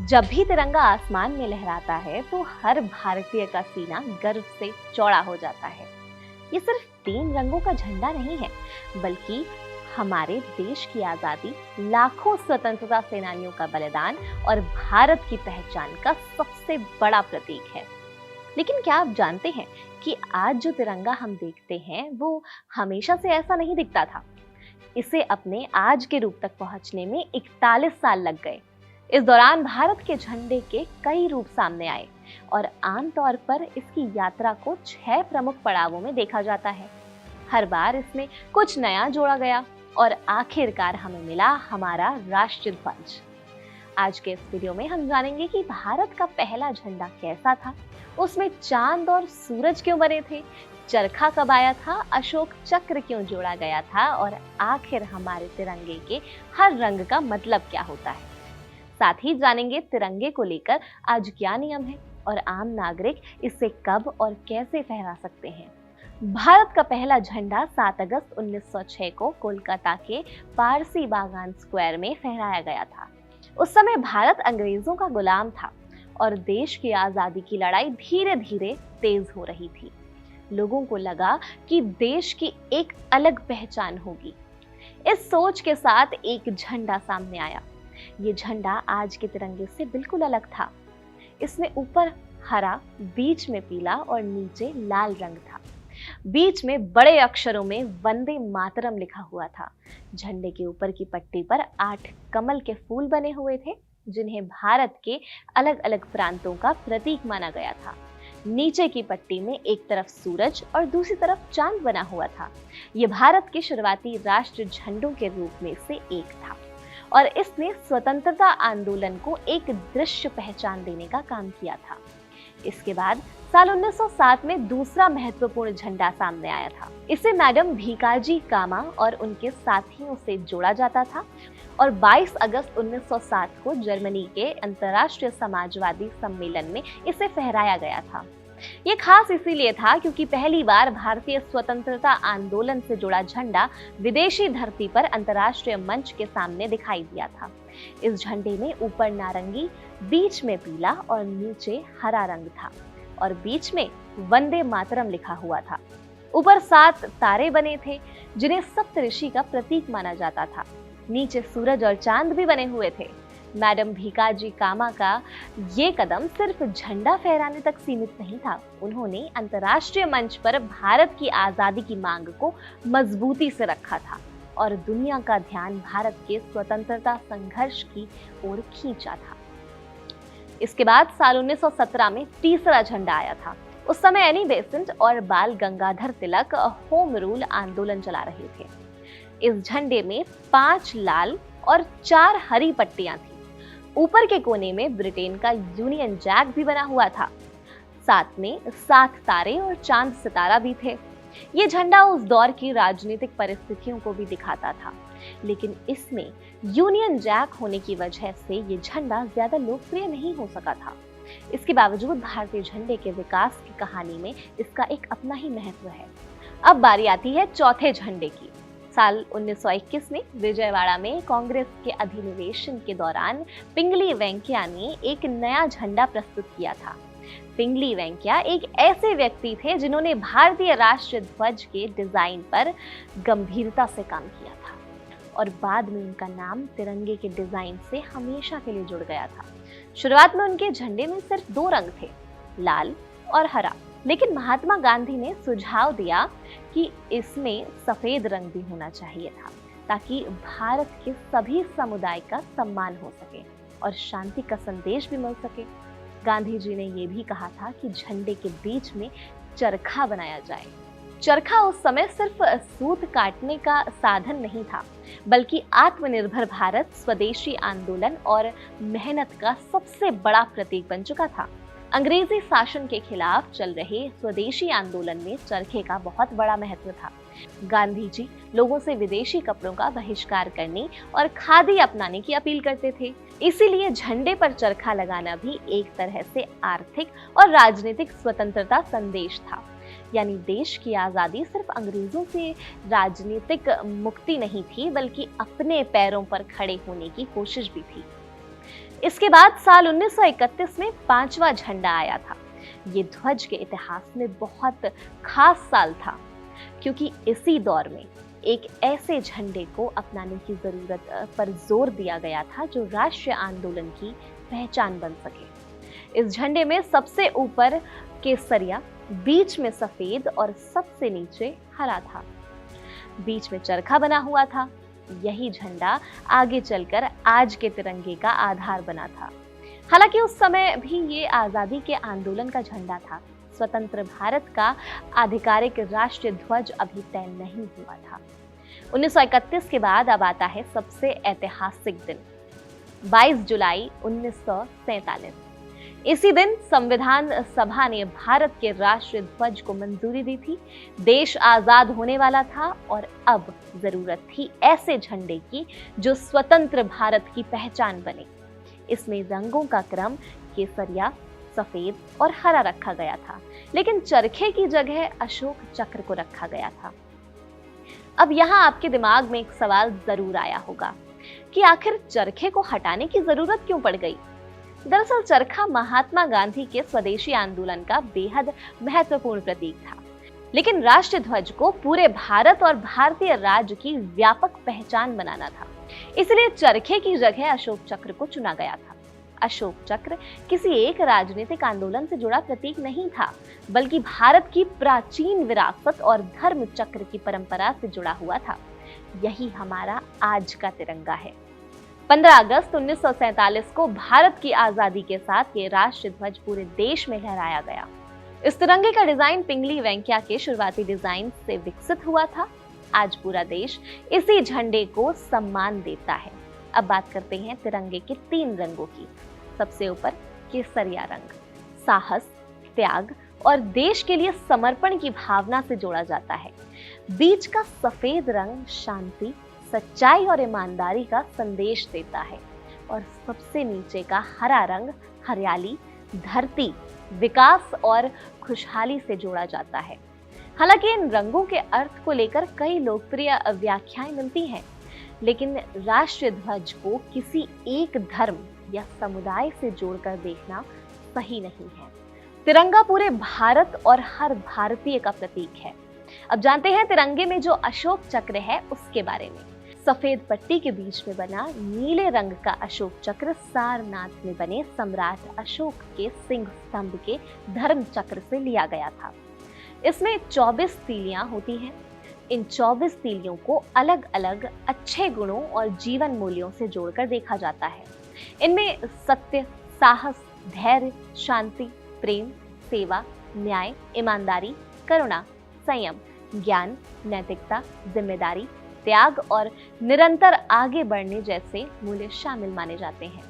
जब भी तिरंगा आसमान में लहराता है तो हर भारतीय का सीना गर्व से चौड़ा हो जाता है। ये सिर्फ तीन रंगों का झंडा नहीं है, बल्कि हमारे देश की आजादी, लाखों स्वतंत्रता सेनानियों का बलिदान और भारत की पहचान का सबसे बड़ा प्रतीक है। लेकिन क्या आप जानते हैं कि आज जो तिरंगा हम देखते हैं वो हमेशा से ऐसा नहीं दिखता था। इसे अपने आज के रूप तक पहुंचने में 41 साल लग गए। इस दौरान भारत के झंडे के कई रूप सामने आए और आमतौर पर इसकी यात्रा को 6 प्रमुख पड़ावों में देखा जाता है। हर बार इसमें कुछ नया जोड़ा गया और आखिरकार हमें मिला हमारा राष्ट्रीय ध्वज। आज के इस वीडियो में हम जानेंगे कि भारत का पहला झंडा कैसा था, उसमें चांद और सूरज क्यों बने थे, चरखा कब आया था, अशोक चक्र क्यों जोड़ा गया था और आखिर हमारे तिरंगे के हर रंग का मतलब क्या होता है। साथ ही जानेंगे तिरंगे को लेकर आज क्या नियम है और आम नागरिक इसे कब और कैसे फहरा सकते हैं। भारत का पहला झंडा 7 अगस्त 1906 को कोलकाता के पारसी बागान स्क्वायर में फहराया गया था। उस समय भारत अंग्रेजों का गुलाम था और देश की आजादी की लड़ाई धीरे धीरे तेज हो रही थी। लोगों को लगा कि देश की एक अलग पहचान होगी। इस सोच के साथ एक झंडा सामने आया। ये झंडा आज के तिरंगे से बिल्कुल अलग था। इसमें ऊपर हरा, बीच में पीला और नीचे लाल रंग था। बीच में बड़े अक्षरों में वंदे मातरम लिखा हुआ था। झंडे के ऊपर की पट्टी पर 8 कमल के फूल बने हुए थे, जिन्हें भारत के अलग अलग प्रांतों का प्रतीक माना गया था। नीचे की पट्टी में एक तरफ सूरज और दूसरी तरफ चांद बना हुआ था। यह भारत के शुरुआती राष्ट्रीय झंडों के रूप में से एक था और इसने स्वतंत्रता आंदोलन को एक दृश्य पहचान देने का काम किया था। इसके बाद साल 1907 में दूसरा महत्वपूर्ण झंडा सामने आया था। इसे मैडम भीकाजी कामा और उनके साथियों से जोड़ा जाता था और 22 अगस्त 1907 को जर्मनी के अंतर्राष्ट्रीय समाजवादी सम्मेलन में इसे फहराया गया था। ये खास इसीलिए था क्योंकि पहली बार भारतीय स्वतंत्रता आंदोलन से जुड़ा झंडा विदेशी धरती पर अंतर्राष्ट्रीय मंच के सामने दिखाई दिया था। इस झंडे में ऊपर नारंगी, बीच में पीला और नीचे हरा रंग था और बीच में वंदे मातरम लिखा हुआ था। ऊपर 7 तारे बने थे, जिन्हें सप्तऋषि का प्रतीक माना जाता था। नीचे सूरज और चांद भी बने हुए थे। मैडम भीकाजी कामा का ये कदम सिर्फ झंडा फहराने तक सीमित नहीं था। उन्होंने अंतर्राष्ट्रीय मंच पर भारत की आजादी की मांग को मजबूती से रखा था और दुनिया का ध्यान भारत के स्वतंत्रता संघर्ष की ओर खींचा था। इसके बाद साल 1917 में तीसरा झंडा आया था। उस समय एनी बेसेंट और बाल गंगाधर तिलक होम रूल आंदोलन चला रहे थे। इस झंडे में 5 लाल और 4 हरी पट्टियां थी। ऊपर के कोने में ब्रिटेन का यूनियन जैक भी बना हुआ था। साथ में 7 तारे और चांद सितारा भी थे। ये झंडा उस दौर की राजनीतिक परिस्थितियों को भी दिखाता था, लेकिन इसमें यूनियन जैक होने की वजह से ये झंडा ज्यादा लोकप्रिय नहीं हो सका था। इसके बावजूद भारतीय झंडे के विकास की कहानी में इसका एक अपना ही महत्व है। अब बारी आती है चौथे झंडे की। साल 1921 में विजयवाड़ा में कांग्रेस के अधिनिवेशन के दौरान पिंगली वेंकैया ने एक नया झंडा प्रस्तुत किया था। पिंगली वेंकैया एक ऐसे व्यक्ति थे जिन्होंने भारतीय राष्ट्रीय ध्वज के डिजाइन पर गंभीरता से काम किया था और बाद में उनका नाम तिरंगे के डिजाइन से हमेशा के लिए जुड़ गया था। शुरुआत में उनके झंडे में सिर्फ 2 रंग थे, लाल और हरा, लेकिन महात्मा गांधी ने सुझाव दिया कि इसमें सफेद रंग भी होना चाहिए था ताकि भारत के सभी समुदाय का सम्मान हो सके और शांति का संदेश भी मिल सके। गांधी जी ने यह भी कहा था कि झंडे के बीच में चरखा बनाया जाए। चरखा उस समय सिर्फ सूत काटने का साधन नहीं था, बल्कि आत्मनिर्भर भारत, स्वदेशी आंदोलन और मेहनत का सबसे बड़ा प्रतीक बन चुका था। अंग्रेजी शासन के खिलाफ चल रहे स्वदेशी आंदोलन में चरखे का बहुत बड़ा महत्व था। गांधी जी लोगों से विदेशी कपड़ों का बहिष्कार करने और खादी अपनाने की अपील करते थे। इसीलिए झंडे पर चरखा लगाना भी एक तरह से आर्थिक और राजनीतिक स्वतंत्रता संदेश था। यानी देश की आजादी सिर्फ अंग्रेजों से राजनीतिक मुक्ति नहीं थी, बल्कि अपने पैरों पर खड़े होने की कोशिश भी थी। इसके बाद साल 1931 में 5वां झंडा आया था। ये ध्वज के इतिहास में बहुत खास साल था, क्योंकि इसी दौर में एक ऐसे झंडे को अपनाने की जरूरत पर जोर दिया गया था जो राष्ट्रीय आंदोलन की पहचान बन सके। इस झंडे में सबसे ऊपर केसरिया, बीच में सफेद और सबसे नीचे हरा था। बीच में चरखा बना हुआ था। यही झंडा आगे चलकर आज के तिरंगे का आधार बना था। हालांकि उस समय भी ये आजादी के आंदोलन का झंडा था। स्वतंत्र भारत का आधिकारिक राष्ट्रीय ध्वज अभी तय नहीं हुआ था। 1931 के बाद अब आता है सबसे ऐतिहासिक दिन, 22 जुलाई 1947। इसी दिन संविधान सभा ने भारत के राष्ट्रीय ध्वज को मंजूरी दी थी। देश आजाद होने वाला था और अब जरूरत थी ऐसे झंडे की जो स्वतंत्र भारत की पहचान बने। इसमें रंगों का क्रम केसरिया, सफेद और हरा रखा गया था, लेकिन चरखे की जगह अशोक चक्र को रखा गया था। अब यहाँ आपके दिमाग में एक सवाल जरूर आया होगा कि आखिर चरखे को हटाने की जरूरत क्यों पड़ गई। दरअसल चरखा महात्मा गांधी के स्वदेशी आंदोलन का बेहद महत्वपूर्ण प्रतीक था, लेकिन राष्ट्रीय ध्वज को पूरे भारत और भारतीय राज्य की व्यापक पहचान बनाना था। इसलिए चरखे की जगह अशोक चक्र को चुना गया था। अशोक चक्र किसी एक राजनीतिक आंदोलन से जुड़ा प्रतीक नहीं था, बल्कि भारत की प्राचीन विरासत और धर्म चक्र की परंपरा से जुड़ा हुआ था। यही हमारा आज का तिरंगा है। 15 अगस्त 1947 को भारत की आजादी के साथ ये राष्ट्रीय ध्वज पूरे देश में लहराया गया। इस तिरंगे का डिजाइन पिंगली वेंकैया के शुरुआती डिजाइन से विकसित हुआ था। आज पूरा देश इसी झंडे को सम्मान देता है। अब बात करते हैं तिरंगे के 3 रंगों की। सबसे ऊपर केसरिया रंग साहस, त्याग और देश के लिए समर्पण की भावना से जोड़ा जाता है। बीच का सफेद रंग शांति, सच्चाई और ईमानदारी का संदेश देता है और सबसे नीचे का हरा रंग हरियाली, धरती, विकास और खुशहाली से जोड़ा जाता है। हालांकि इन रंगों के अर्थ को लेकर कई लोकप्रिय व्याख्याएं मिलती हैं, लेकिन राष्ट्रीय ध्वज को किसी एक धर्म या समुदाय से जोड़कर देखना सही नहीं है। तिरंगा पूरे भारत और हर भारतीय का प्रतीक है। अब जानते हैं तिरंगे में जो अशोक चक्र है उसके बारे में। सफेद पट्टी के बीच में बना नीले रंग का अशोक चक्र सारनाथ में बने सम्राट अशोक के सिंह स्तंभ के धर्म चक्र से लिया गया था। इसमें 24 तीलियां होती हैं। इन 24 तीलियों को अलग अलग अच्छे गुणों और जीवन मूल्यों से जोड़कर देखा जाता है। इनमें सत्य, साहस, धैर्य, शांति, प्रेम, सेवा, न्याय, ईमानदारी, करुणा, संयम, ज्ञान, नैतिकता, जिम्मेदारी, त्याग और निरंतर आगे बढ़ने जैसे मूल्य शामिल माने जाते हैं।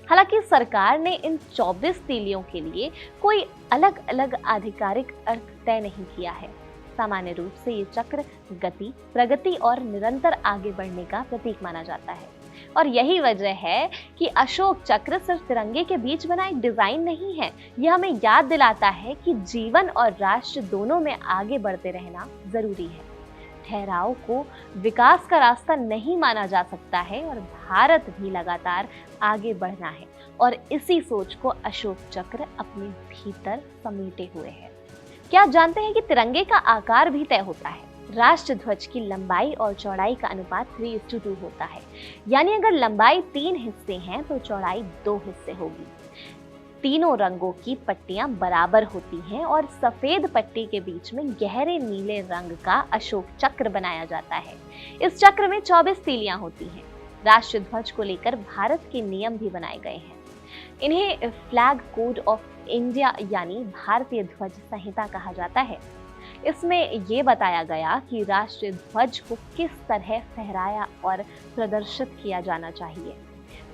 हालांकि सरकार ने इन 24 तीलियों के लिए कोई अलग अलग आधिकारिक अर्थ तय नहीं किया है। सामान्य रूप से ये चक्र गति, प्रगति और निरंतर आगे बढ़ने का प्रतीक माना जाता है। और यही वजह है कि अशोक चक्र सिर्फ तिरंगे के बीच बना एक डिजाइन नहीं है। यह हमें याद दिलाता है कि जीवन और राष्ट्र दोनों में आगे बढ़ते रहना जरूरी है। ठहराव को विकास का रास्ता नहीं माना जा सकता है और भारत भी लगातार आगे बढ़ना है और इसी सोच को अशोक चक्र अपने भीतर समेटे हुए है। क्या आप जानते हैं कि तिरंगे का आकार भी तय होता है? राष्ट्र ध्वज की लंबाई और चौड़ाई का अनुपात 3:2 होता है। यानी अगर लंबाई 3 हिस्से हैं तो चौड़ाई 2 हिस्से होगी। तीनों रंगों की पट्टियां बराबर होती हैं और सफेद पट्टी के बीच में गहरे नीले रंग का अशोक चक्र बनाया जाता है। इस चक्र में 24 तीलियां होती हैं। राष्ट्रीय ध्वज को लेकर भारत के नियम भी बनाए गए हैं। इन्हें फ्लैग कोड ऑफ इंडिया यानी भारतीय ध्वज संहिता कहा जाता है। इसमें ये बताया गया कि राष्ट्रीय ध्वज को किस तरह फहराया और प्रदर्शित किया जाना चाहिए।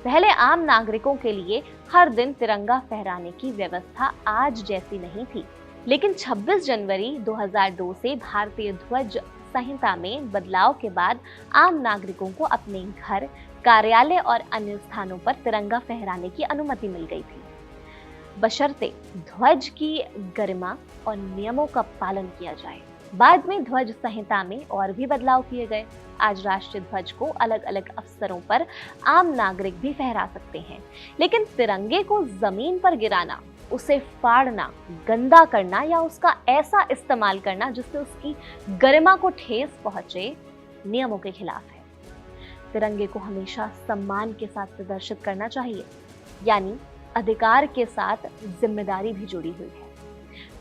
पहले आम नागरिकों के लिए हर दिन तिरंगा फहराने की व्यवस्था आज जैसी नहीं थी, लेकिन 26 जनवरी 2002 से भारतीय ध्वज संहिता में बदलाव के बाद आम नागरिकों को अपने घर, कार्यालय और अन्य स्थानों पर तिरंगा फहराने की अनुमति मिल गई थी, बशर्ते ध्वज की गरिमा और नियमों का पालन किया जाए। बाद में ध्वज संहिता में और भी बदलाव किए गए। आज राष्ट्रीय ध्वज को अलग अलग अवसरों पर आम नागरिक भी फहरा सकते हैं, लेकिन तिरंगे को जमीन पर गिराना, उसे फाड़ना, गंदा करना या उसका ऐसा इस्तेमाल करना जिससे उसकी गरिमा को ठेस पहुंचे, नियमों के खिलाफ है। तिरंगे को हमेशा सम्मान के साथ प्रदर्शित करना चाहिए, यानी अधिकार के साथ जिम्मेदारी भी जुड़ी हुई है।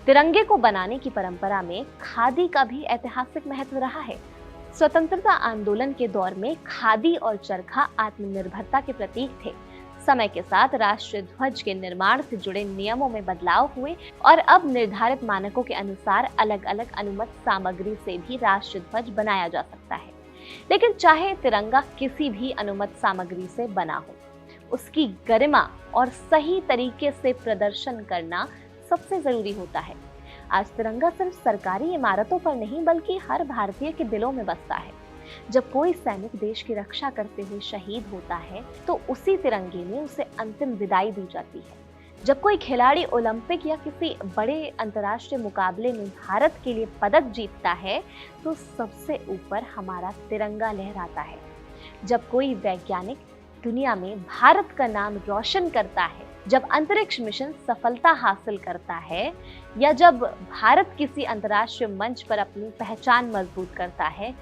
तिरंगे को बनाने की परंपरा में खादी का भी ऐतिहासिक महत्व रहा है। स्वतंत्रता आंदोलन के दौर में खादी और चरखा आत्मनिर्भरता के प्रतीक थे। समय के साथ राष्ट्रीय ध्वज के निर्माण से जुड़े नियमों में बदलाव हुए और अब निर्धारित मानकों के अनुसार अलग अलग अनुमत सामग्री से भी राष्ट्रीय ध्वज बनाया जा सकता है। लेकिन चाहे तिरंगा किसी भी अनुमत सामग्री से बना हो, उसकी गरिमा और सही तरीके से प्रदर्शन करना सबसे जरूरी होता है। आज तिरंगा सिर्फ सरकारी इमारतों पर नहीं बल्कि हर भारतीय के दिलों में बसता है। जब कोई सैनिक देश की रक्षा करते हुए शहीद होता है तो उसी तिरंगे में उसे अंतिम विदाई दी जाती है। जब कोई खिलाड़ी ओलंपिक या किसी बड़े अंतर्राष्ट्रीय मुकाबले में भारत के लिए पदक जीतता है तो सबसे ऊपर हमारा तिरंगा लहराता है। जब कोई वैज्ञानिक दुनिया में भारत का नाम रोशन करता है, जब अंतरिक्ष मिशन सफलता हासिल करता है या जब भारत किसी अंतर्राष्ट्रीय मंच पर अपनी पहचान मजबूत करता है,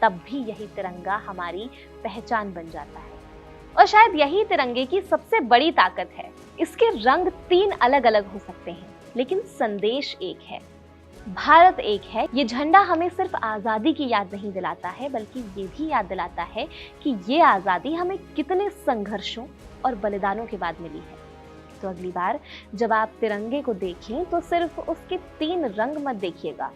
तब भी यही तिरंगा हमारी पहचान बन जाता है। और शायद यही तिरंगे की सबसे बड़ी ताकत है। इसके रंग 3 अलग अलग हो सकते हैं, लेकिन संदेश एक है, भारत एक है। ये झंडा हमें सिर्फ आजादी की याद नहीं दिलाता है, बल्कि ये भी याद दिलाता है कि ये आजादी हमें कितने संघर्षों और बलिदानों के बाद मिली है। तो अगली बार जब आप तिरंगे को देखें तो सिर्फ उसके 3 रंग मत देखिएगा,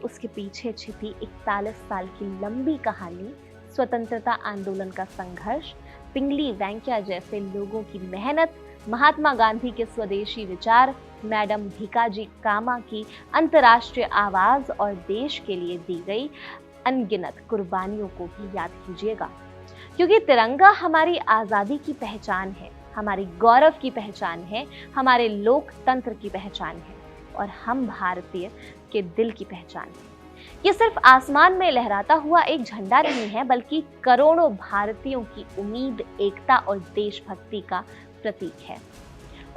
उसके पीछे छिपी 41 साल की लंबी कहानी, स्वतंत्रता आंदोलन का संघर्ष, पिंगली वेंकैया जैसे लोगों की मेहनत, महात्मा गांधी के स्वदेशी विचार, मैडम भीकाजी कामा की अंतर्राष्ट्रीय आवाज और देश के लिए दी गई अनगिनत कुर्बानियों को भी याद कीजिएगा। क्योंकि तिरंगा हमारी आजादी की पहचान है, हमारी गौरव की पहचान है, हमारे लोकतंत्र की पहचान है और हम भारतीय के दिल की पहचान है। ये सिर्फ आसमान में लहराता हुआ एक झंडा नहीं है, बल्कि करोड़ों भारतीयों की उम्मीद, एकता और देशभक्ति का प्रतीक है।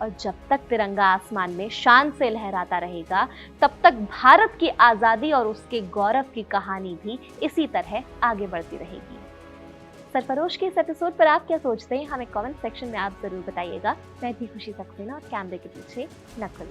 और जब तक तिरंगा आसमान में शान से लहराता रहेगा, तब तक भारत की आजादी और उसके गौरव की कहानी भी इसी तरह आगे बढ़ती रहेगी। सरफरोश के इस एपिसोड पर आप क्या सोचते हैं, हमें कमेंट सेक्शन में आप जरूर बताइएगा। मैं भी खुशी सक्सेना और कैमरे के पीछे नकुल।